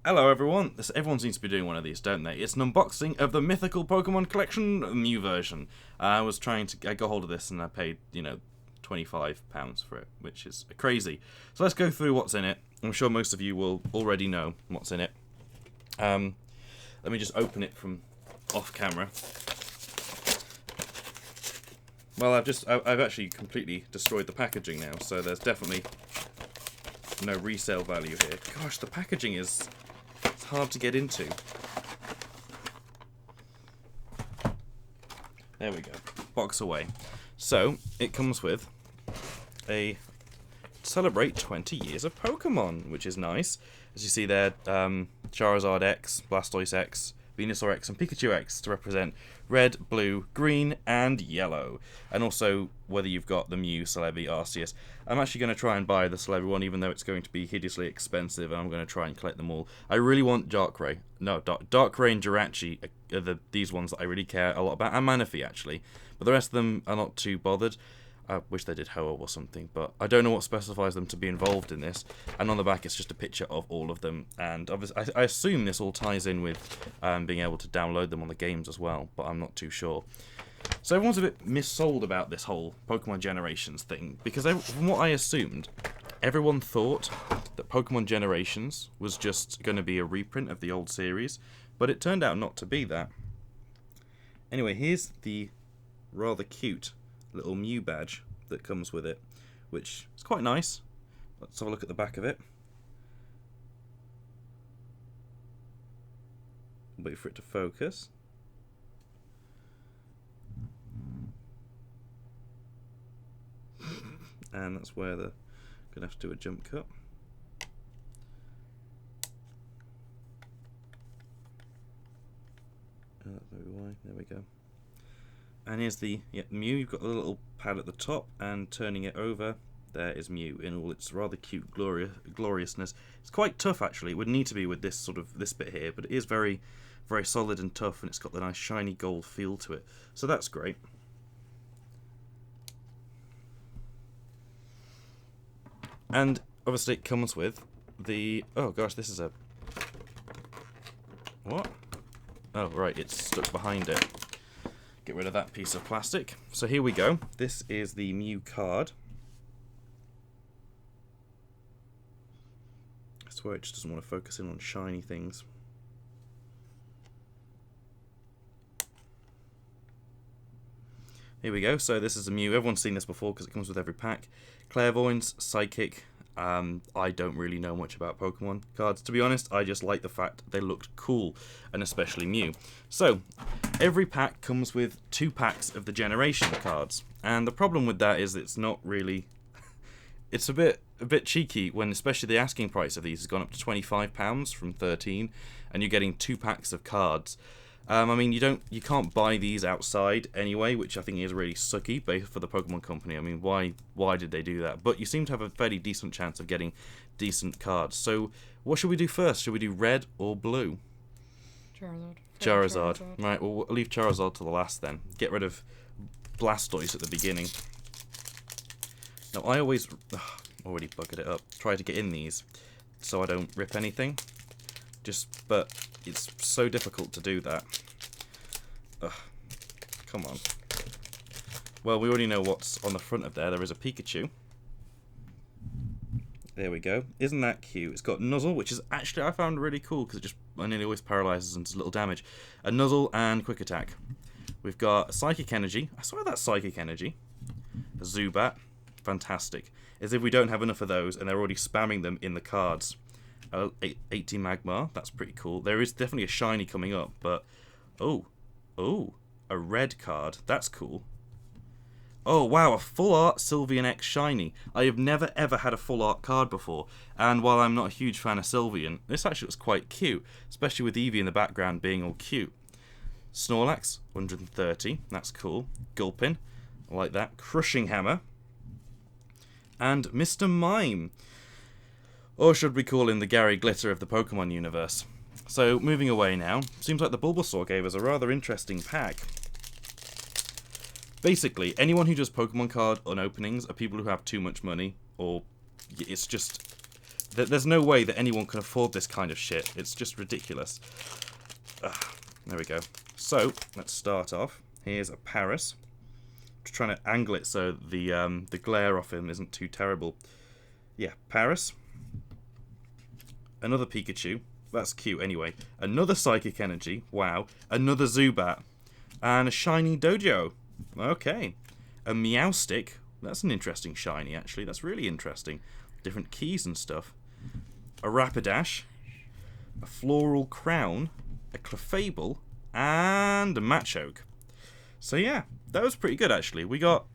Hello everyone, everyone seems to be doing one of these, don't they? It's an unboxing of the Mythical Pokemon Collection Mew version. I got hold of this and I paid, £25 for it, which is crazy. So let's go through what's in it. I'm sure most of you will already know what's in it. Let me just open it from off camera. Well, I've actually completely destroyed the packaging now, so there's definitely no resale value here. Gosh, the packaging is hard to get into. There we go. Box away. So, it comes with a celebrate 20 years of Pokemon, which is nice. As you see there, Charizard X, Blastoise X, Venusaur X, and Pikachu X to represent red, blue, green, and yellow. And also whether you've got the Mew, Celebi, Arceus. I'm actually going to try and buy the Celebi one, even though it's going to be hideously expensive, and I'm going to try and collect them all. I really want Darkrai. No, Darkrai and Jirachi are these ones that I really care a lot about, and Manaphy, actually. But the rest of them are not too bothered. I wish they did Ho-Oh or something, but I don't know what specifies them to be involved in this. And on the back, it's just a picture of all of them. And obviously, I assume this all ties in with being able to download them on the games as well, but I'm not too sure. So everyone's a bit missold about this whole Pokemon Generations thing, because from what I assumed, everyone thought that Pokemon Generations was just going to be a reprint of the old series, but it turned out not to be that. Anyway, here's the rather cute little Mew badge that comes with it, which is quite nice. Let's have a look at the back of it. Wait for it to focus. And that's where they're going to have to do a jump cut. Maybe why. There we go. And here's the Mew. You've got a little pad at the top, and turning it over, there is Mew in all its rather cute gloriousness. It's quite tough, actually. It would need to be with this bit here, but it is very, very solid and tough, and it's got the nice shiny gold feel to it. So that's great. And obviously, it comes with the. Oh gosh, this is a. What? Oh right, it's stuck behind it. Get rid of that piece of plastic. So here we go. This is the Mew card. I swear it just doesn't want to focus in on shiny things. Here we go. So this is a Mew. Everyone's seen this before because it comes with every pack. Clairvoyance, Psychic. I don't really know much about Pokemon cards. To be honest, I just like the fact they looked cool, and especially Mew. So, every pack comes with 2 packs of the Generation cards, and the problem with that is it's not really... it's a bit cheeky when especially the asking price of these has gone up to £25 from $13, and you're getting 2 packs of cards. I mean, you can't buy these outside anyway, which I think is really sucky for the Pokemon Company. I mean, why did they do that? But you seem to have a fairly decent chance of getting decent cards. So, what should we do first? Should we do red or blue? Charizard. Right, well, we'll leave Charizard to the last then. Get rid of Blastoise at the beginning. Now, I always... already buggered it up. Try to get in these so I don't rip anything. But it's so difficult to do that. Ugh. Come on. Well, we already know what's on the front of there. There is a Pikachu. There we go. Isn't that cute? It's got Nuzzle, which is actually I found really cool because it nearly always paralyzes and does little damage. A Nuzzle and Quick Attack. We've got Psychic Energy. I swear that's Psychic Energy. A Zubat. Fantastic. As if we don't have enough of those and they're already spamming them in the cards. 80 Magmar, that's pretty cool. There is definitely a shiny coming up, but... Oh, a red card. That's cool. Oh, wow, a full art Sylveon X shiny. I have never ever had a full art card before, and while I'm not a huge fan of Sylveon, this actually looks quite cute, especially with Eevee in the background being all cute. Snorlax, 130, that's cool. Gulpin, I like that. Crushing Hammer. And Mr. Mime. Or should we call him the Gary Glitter of the Pokemon universe? So, moving away now. Seems like the Bulbasaur gave us a rather interesting pack. Basically, anyone who does Pokemon card unopenings are people who have too much money, or it's just There's no way that anyone can afford this kind of shit. It's just ridiculous. There we go. So, let's start off. Here's a Paris. Just trying to angle it so the glare off him isn't too terrible. Yeah, Paris. Another Pikachu. That's cute anyway. Another Psychic Energy. Wow. Another Zubat. And a shiny Dojo. Okay. A Meowstic. That's an interesting shiny, actually. That's really interesting. Different keys and stuff. A Rapidash. A Floral Crown. A Clefable. And a Machoke. So yeah, that was pretty good, actually. We got,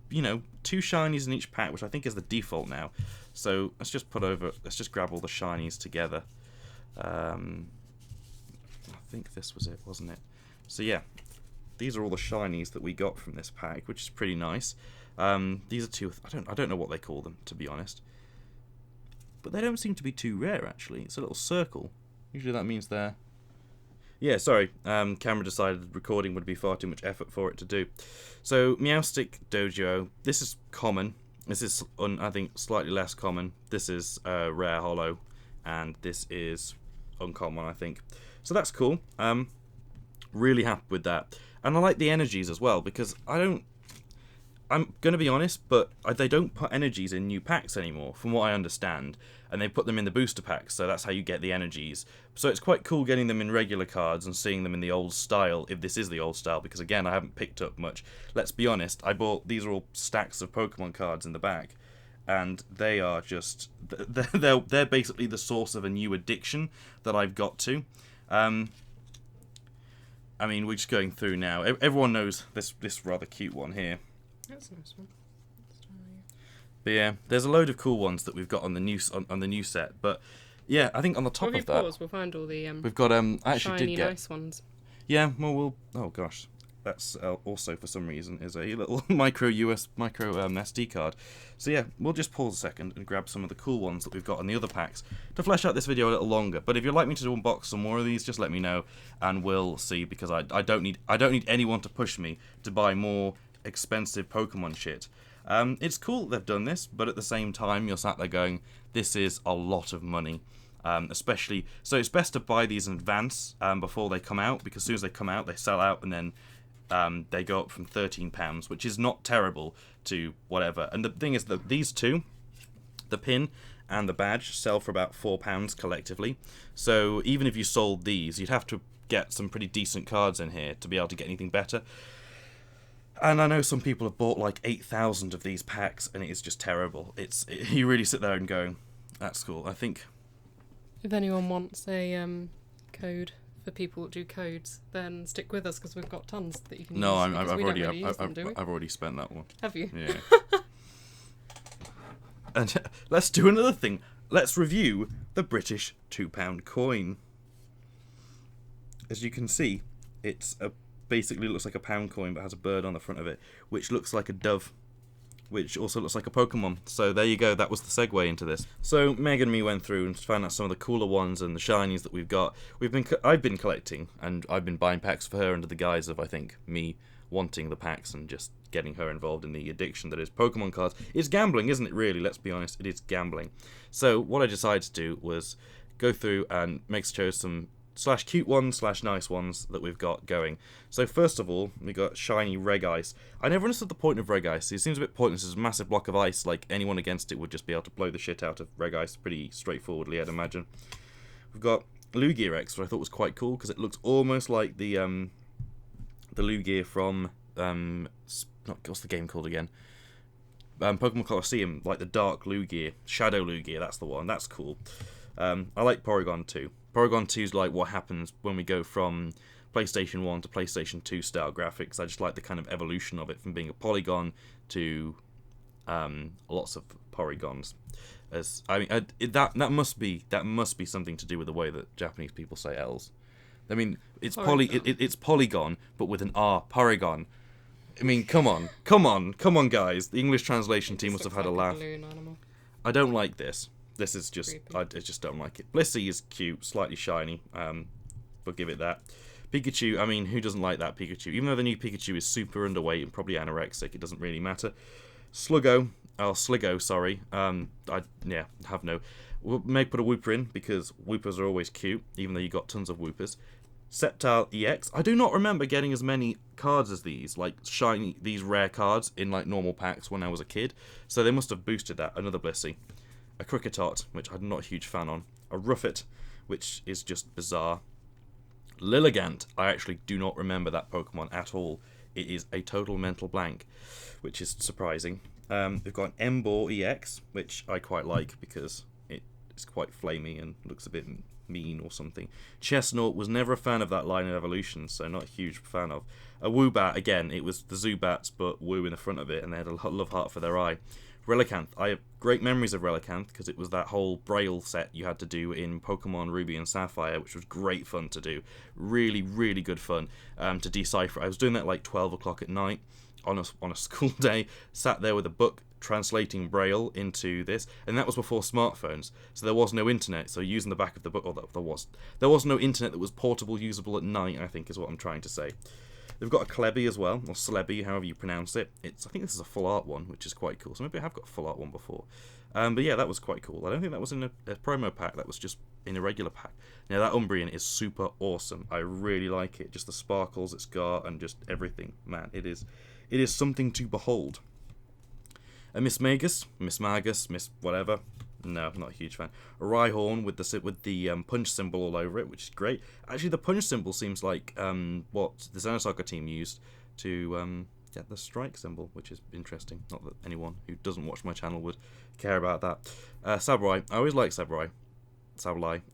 you know, 2 shinies in each pack, which I think is the default now. So let's just grab all the shinies together. I think this was it, wasn't it? So yeah, these are all the shinies that we got from this pack, which is pretty nice. These are 2. I don't know what they call them, to be honest. But they don't seem to be too rare, actually. It's a little circle. Usually that means they're... Yeah, sorry. Camera decided recording would be far too much effort for it to do. So Meowstic Dojo. This is common. This is, I think, slightly less common. This is rare holo, and this is uncommon, I think. So that's cool. Really happy with that. And I like the energies as well, because I'm going to be honest, but they don't put energies in new packs anymore, from what I understand. And they put them in the booster packs, so that's how you get the energies. So it's quite cool getting them in regular cards and seeing them in the old style, if this is the old style, because again, I haven't picked up much. Let's be honest, these are all stacks of Pokemon cards in the back, and they are just, they're basically the source of a new addiction that I've got to. I mean, we're just going through now. Everyone knows this rather cute one here. That's a nice one. But yeah, there's a load of cool ones that we've got on the new set. But yeah, I think on the top of that, we'll find all the we've got I actually shiny, did get nice ones. Yeah, well, oh gosh, that's also for some reason is a little micro SD card. So yeah, we'll just pause a second and grab some of the cool ones that we've got in the other packs to flesh out this video a little longer. But if you'd like me to unbox some more of these, just let me know and we'll see, because I don't need anyone to push me to buy more expensive Pokemon shit. It's cool that they've done this, but at the same time, you're sat there going, this is a lot of money. Especially, so it's best to buy these in advance before they come out, because as soon as they come out, they sell out, and then they go up from £13, which is not terrible, to whatever. And the thing is that these two, the pin and the badge, sell for about £4 collectively. So even if you sold these, you'd have to get some pretty decent cards in here to be able to get anything better. And I know some people have bought like 8,000 of these packs, and it is just terrible. You really sit there and go, that's cool. I think if anyone wants a code for people that do codes, then stick with us, because we've got tons that you can use. No, I've already spent that one. Have you? Yeah. And let's do another thing. Let's review the British £2 coin. As you can see, it's basically looks like a pound coin, but has a bird on the front of it, which looks like a dove, which also looks like a Pokemon. So there you go, that was the segue into this. So Meg and me went through and found out some of the cooler ones and the shinies that we've got. I've been collecting, and I've been buying packs for her under the guise of, I think, me wanting the packs and just getting her involved in the addiction that is Pokemon cards. It's gambling, isn't it, really? Let's be honest, it is gambling. So what I decided to do was go through and show some /cute ones /nice ones that we've got going. So first of all, we got shiny Regice. I never understood the point of Regice. It seems a bit pointless. It's a massive block of ice. Like, anyone against it would just be able to blow the shit out of Regice pretty straightforwardly, I'd imagine. We've got Lugia X, which I thought was quite cool, because it looks almost like the Lugia from what's the game called again? Pokemon Colosseum, like the Dark Lugia, Shadow Lugia. That's the one. That's cool. I like Porygon 2. Porygon 2 is like what happens when we go from PlayStation 1 to PlayStation 2 style graphics. I just like the kind of evolution of it from being a polygon to lots of polygons. As I mean, that must be something to do with the way that Japanese people say L's. I mean, it's it's polygon, but with an R, Porygon. I mean, come on, guys. The English translation team must have had a laugh. I don't like this. This is just, I just don't like it. Blissey is cute, slightly shiny, but give it that. Pikachu, I mean, who doesn't like that Pikachu? Even though the new Pikachu is super underweight and probably anorexic, it doesn't really matter. Sligo, sorry. Have no. We'll make put a Wooper in, because Woopers are always cute, even though you got tons of Woopers. Sceptile EX. I do not remember getting as many cards as these, like shiny, these rare cards in like normal packs when I was a kid. So they must have boosted that. Another Blissey. A Cricketot, which I'm not a huge fan on. A Ruffet, which is just bizarre. Lilligant. I actually do not remember that Pokemon at all. It is a total mental blank, which is surprising. We've got an Emboar EX, which I quite like because it's quite flamey and looks a bit mean or something. Chestnut, was never a fan of that line of evolution, so not a huge fan of. A Woobat, again, it was the Zubats, but Woo in the front of it, and they had a love heart for their eye. Relicanth, I have great memories of Relicanth, because it was that whole Braille set you had to do in Pokemon Ruby and Sapphire, which was great fun to do. Really, really good fun to decipher. I was doing that like 12 o'clock at night on a school day, sat there with a book translating Braille into this, and that was before smartphones, so there was no internet, so using the back of the book, there was no internet that was portable, usable at night, I think is what I'm trying to say. They've got a Klebby as well, or Slebby, however you pronounce it. I think this is a full art one, which is quite cool, so maybe I have got a full art one before. But yeah, that was quite cool. I don't think that was in a promo pack, that was just in a regular pack. Now that Umbreon is super awesome, I really like it, just the sparkles it's got, and just everything, man, it is something to behold. A Miss Magus, Miss whatever. No, not a huge fan. A Rhyhorn with the punch symbol all over it, which is great. Actually, the punch symbol seems like what the Xenosaga team used to get the strike symbol, which is interesting. Not that anyone who doesn't watch my channel would care about that. Sableye. I always liked Sableye.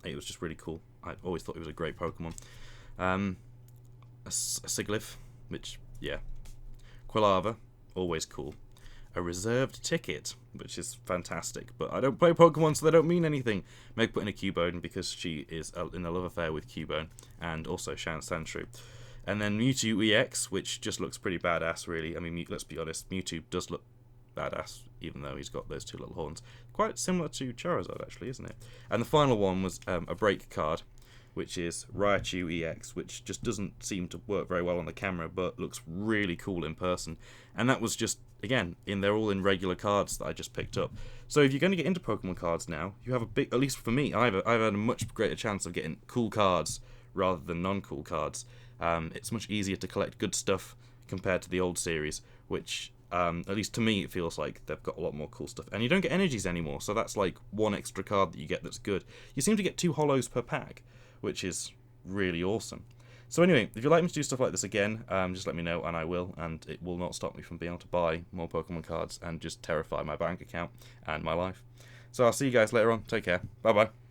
It was just really cool. I always thought it was a great Pokemon. A Sigilyph, which, yeah. Quilava, always cool. A reserved ticket, which is fantastic, but I don't play Pokemon, so they don't mean anything. Meg put in a Cubone because she is in a love affair with Cubone, and also Sandshrew. And then Mewtwo EX, which just looks pretty badass, really. I mean, let's be honest, Mewtwo does look badass, even though he's got those two little horns. Quite similar to Charizard, actually, isn't it? And the final one was a break card, which is Raichu EX, which just doesn't seem to work very well on the camera, but looks really cool in person. And that was just, again, they're all in regular cards that I just picked up. So if you're going to get into Pokemon cards now, you have at least for me, I've had a much greater chance of getting cool cards rather than non-cool cards. It's much easier to collect good stuff compared to the old series, which, at least to me, it feels like they've got a lot more cool stuff. And you don't get energies anymore, so that's like one extra card that you get that's good. You seem to get 2 holos per pack, which is really awesome. So anyway, if you'd like me to do stuff like this again, just let me know and I will, and it will not stop me from being able to buy more Pokemon cards and just terrify my bank account and my life. So I'll see you guys later on. Take care. Bye bye.